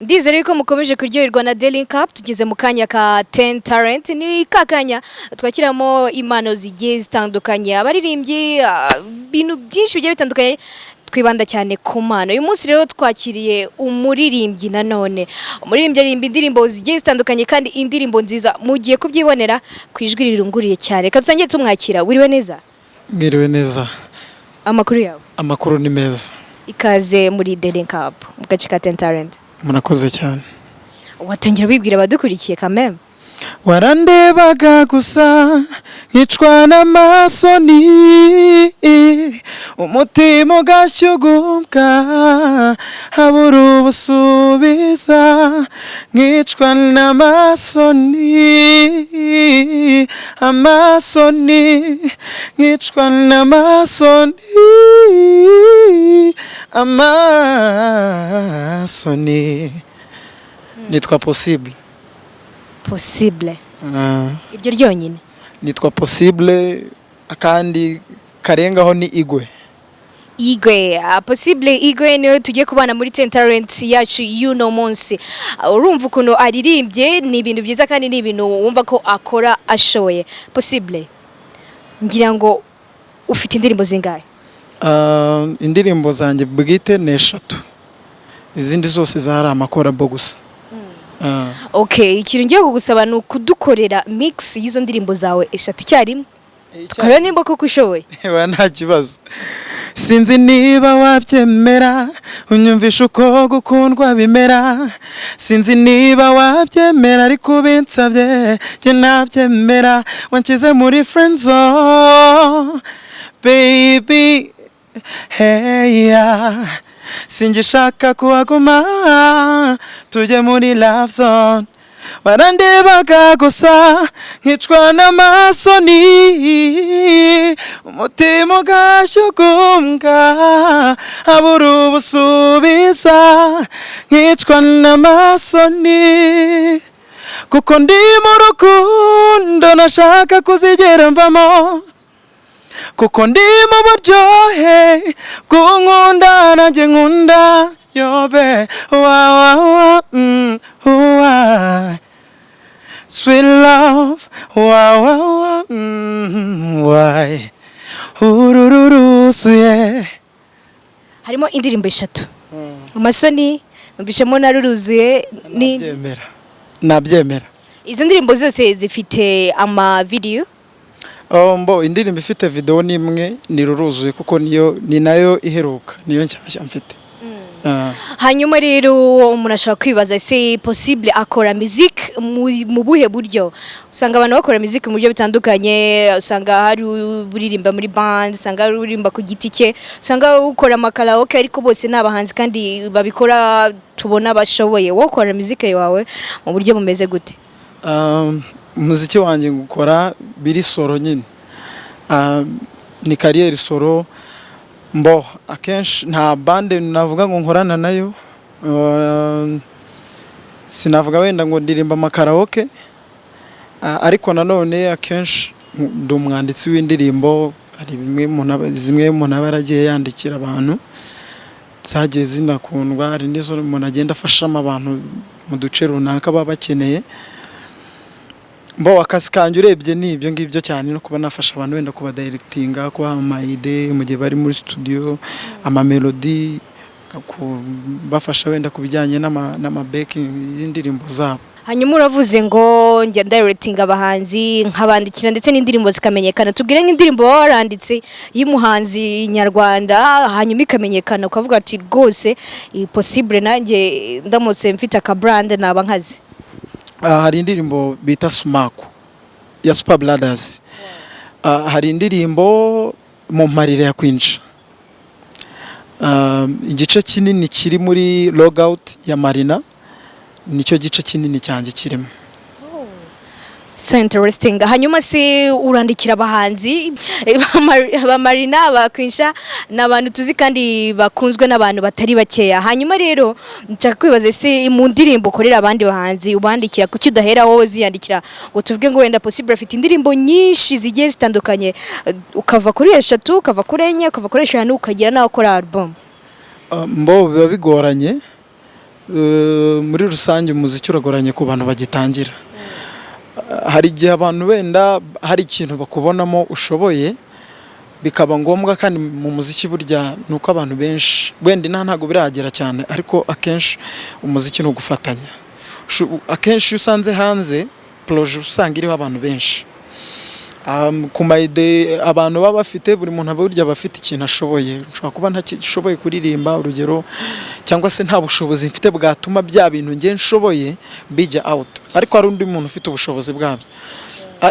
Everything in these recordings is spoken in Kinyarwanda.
Ndizere ko mukomeje kuryoherwa na Daily Cup tugeze mu kanya ka 10 talent ni kakanya twakiramo impano zigiye zitandukanye abaririmbyi bintu byinshi bigiye bitandukanye twibanda cyane ku mpano. Uyu munsi rero twakiriye umuririmbyi nanone umuririmbyi arimba indirimbo zigiye zitandukanye kandi indirimbo nziza mugiye kubyibonera ku ijwi rirunguriye cyane. Katuzangiye tumwakira wiriwe neza. Mwiriwe neza. Amakuru yawe? Amakuru ni meza. Ikaze muri Daily Cup mu gace ka 10 talent. Murakoze cyane. Watangira bibwira abadukurikiye kameme. Warandebaga gusa nkicwa n'amasoni umutima ugashyugumbwa habura ubusubiza nkicwa n'amasoni amasoni nkicwa n'amasoni amasoni. Nitwa Possible. Possible. Iryo ryonyine. Nitwa Possible akandi karengaho ni Igwe. Igwe, Possible Igwe niyo tugiye kubana muri 10 talent yacu y'uno munsi. Urumva ukuntu aririmbye ni ibintu byiza kandi ni ibintu wumva ko akora ashoye. Possible. Ngira ngo ufite indirimbo zingahe? Indirimbo zanjye bwite ni 3. Izindi zose zari amakorabo gusa. Okay, ikintu ngiye kugusaba ni ukudukorera mix y'izo ndirimbo zawe 3 icyarimwe. Tukareba nimba koko ushoboye. Nta kibazo. Sinzi niba wabyemera unyumvisha uko gukundwa bimera. Sinzi niba wabyemera ariko binsabye njye nabyemera. Wankize muri friend zone baby hey yeah. Singishaka kuhaguma tujye muri love zone. Warandebaga gusa nkicwa n'amasoni umutima ugashyugumbwa habura ubusubiza nkicwa n'amasoni kuko ndi mu rukundo nashaka kuzigera mvamo kuko ndi mu buryohe bw'unkunda nanjye nkunda yobe wa sweet love wa why ururuzuye. Harimo indirimbo 3. Amasoni mbishemo naruruzuye ni nabyemera. Izo ndirimbo zose zifite ama video. Mbo indirimbo ifite video nimwe ni ruruzuye kuko ni nayo iheruka niyo nshyashya mfite. Hanyuma rero umuntu ashaka kwibaza se Possible akora muziki mu buhe buryo? Usanga abantu bakora muziki mu buryo bitandukanye, usanga hari buririmba muri band, usanga hari buririmba ku giti cye, usanga ukora amakaraoke ariko bose nabahanzi kandi babikora tubona bashoboye. Wowe ukora muziki wawe mu buryo bumeze gute? Muziki wanjye gukora biri solo nyine. Ni career solo. Mbo akenshi nta bande navuga ngo nkorana nayo. Sinavuga wenda ngo ndirimba amakaraoke. Ariko nanone akenshi ndi umwanditsi w'indirimbo. Hari zimwe umuntu aba yaragiye yandikira abantu zagiye zinakundwa. Hari n'izo umuntu agenda afashamo abantu mu duce runaka baba bakeneye. Mbo akazi kanjye urebye ni ibyo ngibyo cyane no kuba nafasha abantu wenda kuba directinga kuba ama idea mu gihe bari muri studio ama melody bafasha wenda kubijyanye n'ama backing y'indirimbo zabo. Hanyuma uravuze ngo njya directing abahanzi nkabandikira ndetse n'indirimbo zikamenyekana. Tubwire nk'indirimbo waranditse y'umuhanzi nyarwanda hanyuma ikamenyekana ukavuga ati rwose Possible nanjye ndamutse mfite aka brand naba nkazi. Hari indirimbo bita Sumaku ya Super Brothers. Hari indirimbo mu marire ya kwinshi. Igice kinini kiri muri Logout ya Marina nicyo gice kinini cyanjye kirimo. So interesting. Hanyuma se urandikira abahanzi ba Marina bakwinsha n'abantu tuzi kandi bakunzwe n'abantu batari bakeya. Hanyuma rero nshaka kwibaza se mu ndirimbo ukorera abandi bahanzi ubandikira kuki udahera wowe ziyandikira ngo tuvuge ngo wenda Possible afite indirimbo nyinshi zigiye zitandukanye ukava kuri 3 ukava kuri 4 ukava kuri 5 ukagira nawe ukora album. Mbo biba bigoranye muri rusange umuziki uragoranye ku bantu bagitangira. Hari igihe abantu wenda hari ikintu bakubonamo ushoboye bikaba ngombwa, kandi mu muziki burya nuko abantu benshi wenda ntago biragera cyane, ariko akenshi umuziki no gufatanya. Akenshi usanze hanze proje usanga iriho abantu benshi, ku mayide abantu baba bafite, buri muntu burya bafite ikintu ashoboye. Nshobora kuba ntashoboye kuririmba urugero, cyangwa se nta bushobozi mfite bwatuma bya bintu nge nshoboye bijya out, ariko hari undi muntu ufite ubushobozi bwabyo.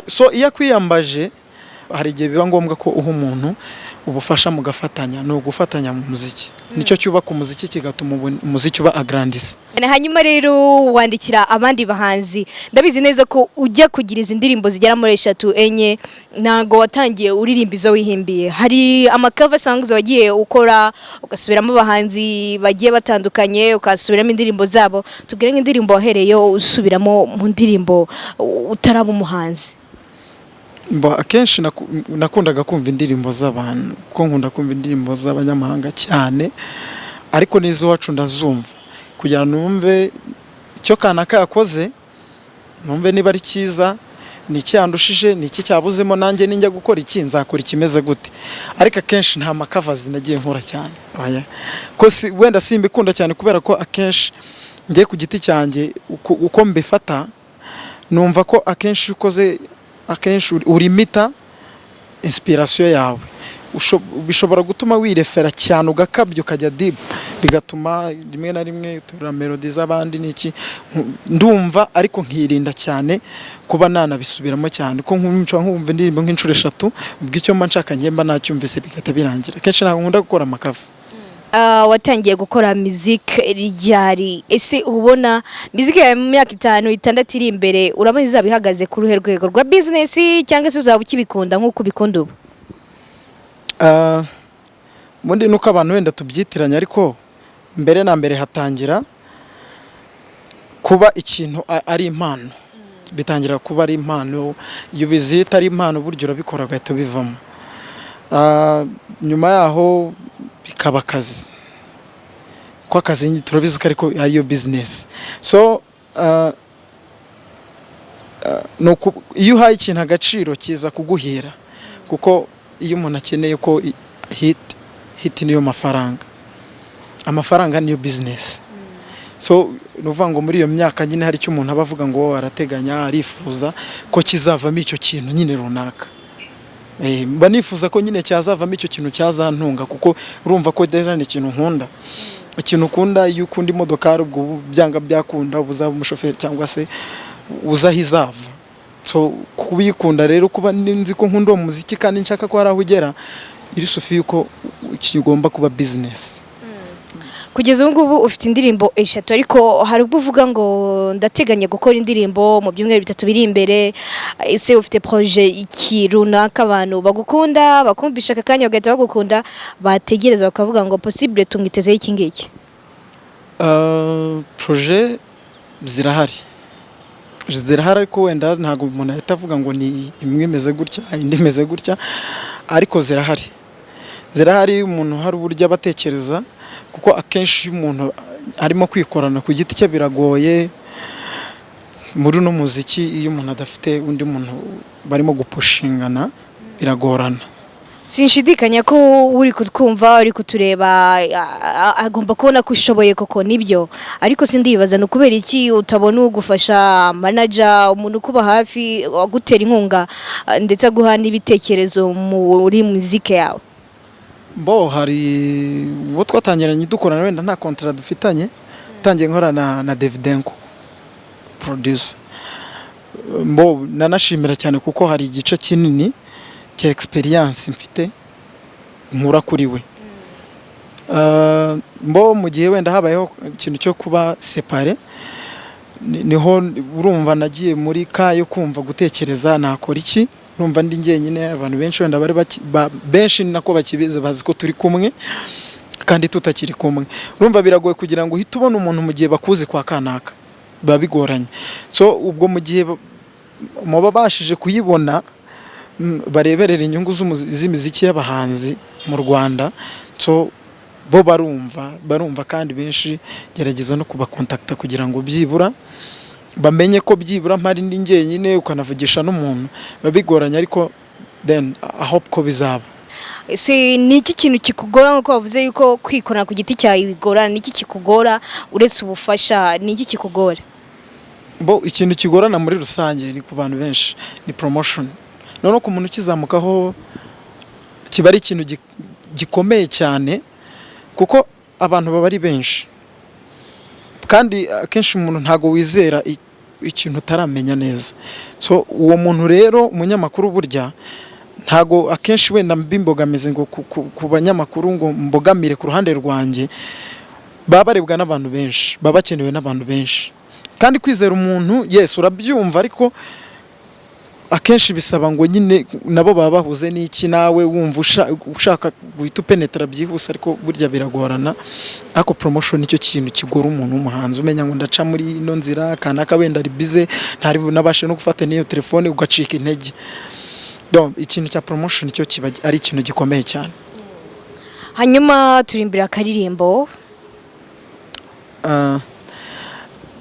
So iyo kwiyambaje hari igihe biba ngombwa ko uha umuntu ubufasha mugafatanya, no gufatanya mu muziki nicyo cyubaka umuziki kigatuma umuziki uba agrandise. Hanyuma rero wandikira abandi bahanzi, ndabizi neza ko ujya kugira izi ndirimbo zigera muri 3 enye, ntago watangiye uririmba izo wihimbiye. Hari cover songs wagiye ukora ugasubiramo abahanzi bagiye batandukanye, ukasubiramo indirimbo zabo. Tubwire nk'indirimbo wahereyeyo usubiramo mu ndirimbo utaraba umuhanzi. Akenshi nakundaga kumva indirimbo z'abantu, kuko nkunda kumva indirimbo z'abanyamahanga cyane, ariko n'izo wacu ndazumva kugira numve icyo kanaka yakoze, numve niba ari cyiza, ni iki yandushije, ni iki cyabuzemo, nanjye ninjya gukora iki nzakora ikimeze gute. Ariko akenshi nta makavazi nagiye nkora cyane, ko wenda simbikunda cyane, kubera ko akenshi ngiye ku giti cyanjye uko mbifata, numva ko akenshi ukoze akenshi urimita inspiration yawe, bishobora gutuma wirefera cyane ugakabyo kajya deep, bigatuma rimwe na rimwe utura melody z'abandi niki ndumva, ariko nkirinda cyane kuba nanabisubiramo cyane, ko nkumva indirimbo nk'inshuro 3 ubwo icyo mba nshaka ngemba nacyumvise bigata birangira. Kenshi ntabwo nkunda gukora amakava. Watangiye gukora muziki ryari? Ese ubona muziki ya mu myaka 5-6 iri imbere uramaze zabihagaze ku ruhe rwego rwa business, cyangwa se uzaba ukibikunda nk'uko ubikunda ubu? Mundi nuko abantu wenda tubyitiranya, ariko mbere na mbere hatangira kuba ikintu ari impano, bitangira kuba ari impano. Iyo bizita ari impano buryo urabikora gahita bivamo, nyuma yaho bikaba akazi, ko akazi turabizi ko ariko ariyo business. So iyo uhaye ikintu agaciro kiza kuguhira, kuko iyo umuntu akeneye ko hit niyo amafaranga niyo business. So nuvuga ngo muri iyo myaka nyine hari icyo umuntu abavuga ngo arateganya, arifuza ko kizavamo icyo kintu nyine runaka. Banifuza ko nyine cyazavamo icyo kintu cyazantunga, kuko urumva ko deja ni ikintu nkunda. Ikintu ukunda, iyo ukunda imodoka ubwo byanga byakunda ubuzaba umushoferi cyangwa se uzahizava. So kubikunda rero, kuba nzi ko nkunda uwo muziki kandi nshaka ko hari aho ugera, iri sufi yuko kigomba kuba business. Kugeza ubu ngubu ufite indirimbo 3, ariko hari ubwo uvuga ngo ndateganya gukora indirimbo mu byumweru 3 biri imbere. Ese ufite projet iki runaka abantu bagukunda, bakumvisha akanya bagahita bagukunda, bategereza bakavuga ngo possible tumwiteze iki ngiki? Projet zirahari, ariko wenda ntago umuntu ahita avuga ngo ni imwe imeze gutya indi imeze gutya, ariko zirahari. Umuntu hari uburyo abatekereza, kuko akenshi umuntu arimo kwikorana ku giti cye biragoye. Muri no muziki iyo umuntu adafite undi muntu barimo gupushingana biragorana. Sinshidikanya ko uri kutwumva, uri kutureba, agomba kubona ko ushoboye koko nibyo, ariko sindibaza no kubera iki utabona ugufasha manager, umuntu kuba hafi agutera inkunga ndetse aguha n'ibitekerezo muri muziki yawe. Hari uwo twatangiranye dukorana, wenda nta contrat dufitanye, tangiye nkorana na Davidenko producer. Nanashimira cyane kuko hari igice kinini cya experience mfite nkura kuri we. Mu gihe wenda habayeho ikintu cyo kuba séparé, niho urumva nagiye muri yo kumva gutekereza nakora iki. Urumva ndi ngenyine, abantu benshi wenda bari benshi nako bakibize bazi ko turi kumwe kandi tutakiri kumwe. Urumva biragoye kugira ngo uhite ubona umuntu mu gihe bakuzi kwa kanaka, babigoranye. So ubwo mu gihe mubabashije kuyibona, bareberera inyungu z'imiziki y'abahanzi mu Rwanda, so bo barumva kandi benshi gerageza no kubakontakta kugira ngo byibura bamenye ko byibura mpari ndi njyenyine ukanavugisha n'umuntu babigoranye ariko then I hope ko bizaba. Ese ni iki kintu kikugora nko wavuze yuko kwikora ku giti cyawe bigora, ni iki kikugora uretse ubufasha, ni iki kikugora? Bo ikintu kigorana muri rusange ni ku bantu benshi ni promotion. None ko umuntu kizamukaho kiba ari ikintu gikomeye cyane kuko abantu baba ari benshi kandi akenshi umuntu ntago wizera ikintu utaramenya neza. So uwo muntu rero umunyamakuru burya ntago akenshi wenda mbimbogamize ngo ku banyamakuru ngo mbogamire ku ruhande rwanjye, baba barebwa n'abantu benshi, baba bakenewe n'abantu benshi kandi kwizera umuntu yes urabyumva ariko akenshi bisaba ngo nyine nabo baba bahuze n'iki nawe wumva ushaka guhita upenetra byihuse ariko burya biragorana. Ako promotion nicyo kintu kigora umuntu w'umuhanzi, umenya ngo ndaca muri ino nzira kanaka wenda ari bize ntari nabashe no gufata niyo telefone ugacika intege. Donc ikintu cya promotion nicyo kiba ari ikintu gikomeye cyane. Hanyuma turimbira akaririmbo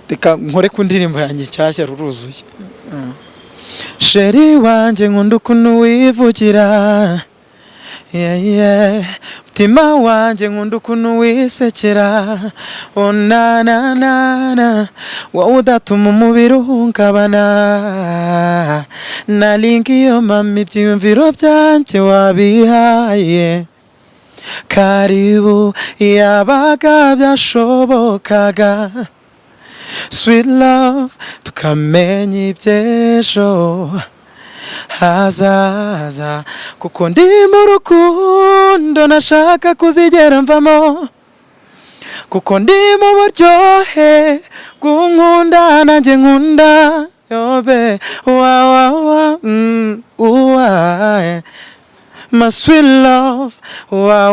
Teka nkore ku ndirimbo yanjye cyashya ruruzuye. Sheri wanje nkunda ukuntu wivugira, mutima wanje nkunda ukuntu wisekera, na na na na wowe udatuma umubiri uhungabana, nalingiyo mama ibyiyumviro byanjye wabihaye, karibu yabaga byashobokaga, sweet love tukamenya iby'ejo hazaza, kuko ndi mu rukundo nashaka kuzigera mvamo, kuko ndi mu buryohe bw'unkunda nanjye nkunda yobe wa my sweet love why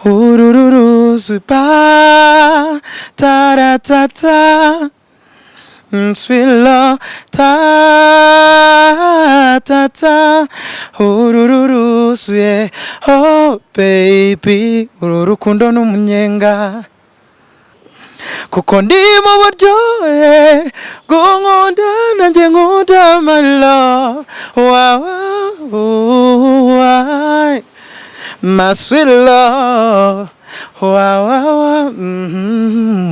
urururu pa ta ta ta sweet love ta ta ta urururu yeah. Oh baby urukundo n'umunyenga, kuko ndi mu buryohe bw'unkunda nanjye nkunda my love why my sweet love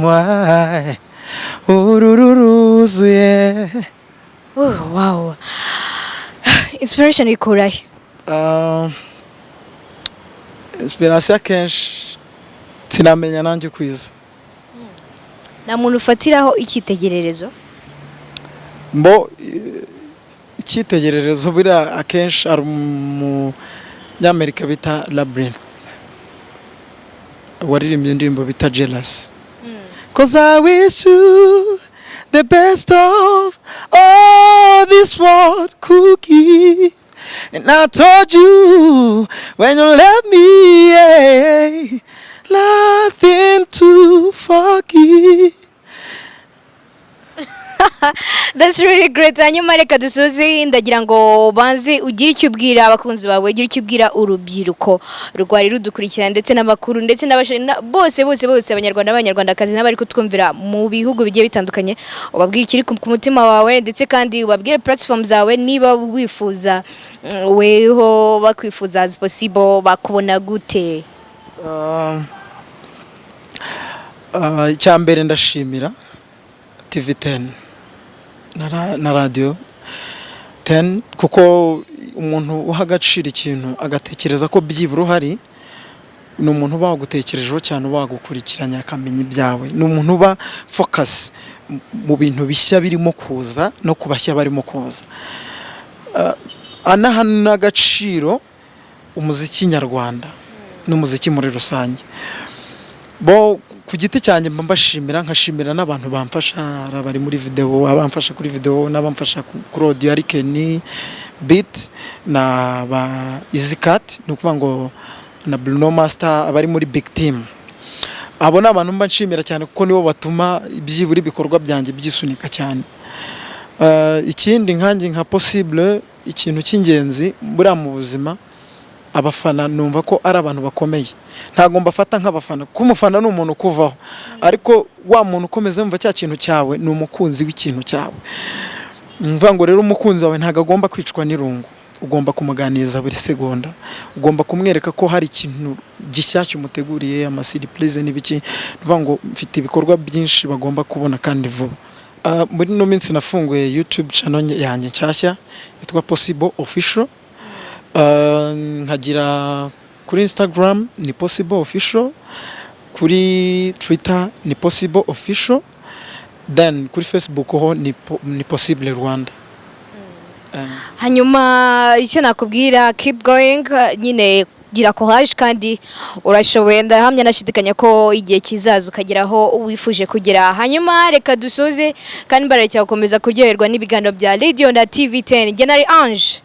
why ururuzuye. Wow, inspiration ikurahe? Inspiration kenshi sinamenya nanjye kwiza. Na muntu ufatiraho icyitegererezo? Mbo icyitegererezo bira akenshi ari umunyamerika bita Labyrinth waririmbye indirimbo bita Jealous. Cause I wish you the best of all this world could give, and I told you when you left me, yeah, nothing to forgive. That's really great. Hanyuma reka dusoze, ndagira ngo banze ugire icyo ubwira abakunzi bawe, ugire icyo ubwira urubyiruko rwari rudukurikira ndetse n'amakuru ndetse bose abanyarwandakazi n'abari kutwumvira mu bihugu bigiye bitandukanye, ubabwira ikiri ku mutima wawe ndetse kandi ubabwire platform zawe, niba wifuza weho bakwifuza as possible bakubona gute? Icyambere ndashimira TV10 na radio 10 kuko umuntu uhagacira ikintu agatekereza ko byibura uhari, ni umuntu bagutekerejeho cyane bagukurikiranya akamenya ibyawe, ni umuntu uba focus mu bintu bishya birimo kuza no kubashya barimo kuza, anahana agaciro umuziki nyarwanda n'umuziki muri rusange. Bo ku giti cyanjye mbashimira, nkashimira n'abantu bamfasha, bari muri video, abamfasha kuri video n'abamfasha kuri audio, Arikeni beat na ba Easycat, no kuvuga ngo na Bruno Master, abari muri big team. Abo ni abantu mbashimira cyane kuko nibo batuma ibyiburi bikorwa byanjye byisunika cyane. Ikindi nkanjye nka Possible, ikintu cy'ingenzi buri mu buzima abafana numva ko ari abantu bakomeye, ntago mbafata nk'abafana, ko umufana ni umuntu kuvaho, ariko wa muntu ukomeza yumva cya kintu cyawe ni umukunzi w'ikintu cyawe. Mvuga ngo rero umukunzi wawe ntago agomba kwicwa n'irungu, ugomba kumuganiriza buri segonda, ugomba kumwereka ko hari ikintu gishyashya umuteguriye, amasiripurize n'ibiki. Mvuga ngo mfite ibikorwa byinshi bagomba kubona kandi vuba. Muri no minsi nafunguye YouTube channel yanjye nshyashya yitwa Possible Official. Nkagira kuri Instagram ni Possible Official, kuri Twitter ni Possible Official, then kuri Facebook ho ni Possible Rwanda. Hanyuma icyo nakubwira, keep going, nyine gira courage kandi urashoboye, ndahamya nashidikanya ko igihe kizaza ukageraho wifuje kugera. Hanyuma reka dusoze kandi mbarekera gukomeza kuryoherwa n'ibiganiro bya Radio na TV10. Genari Ange.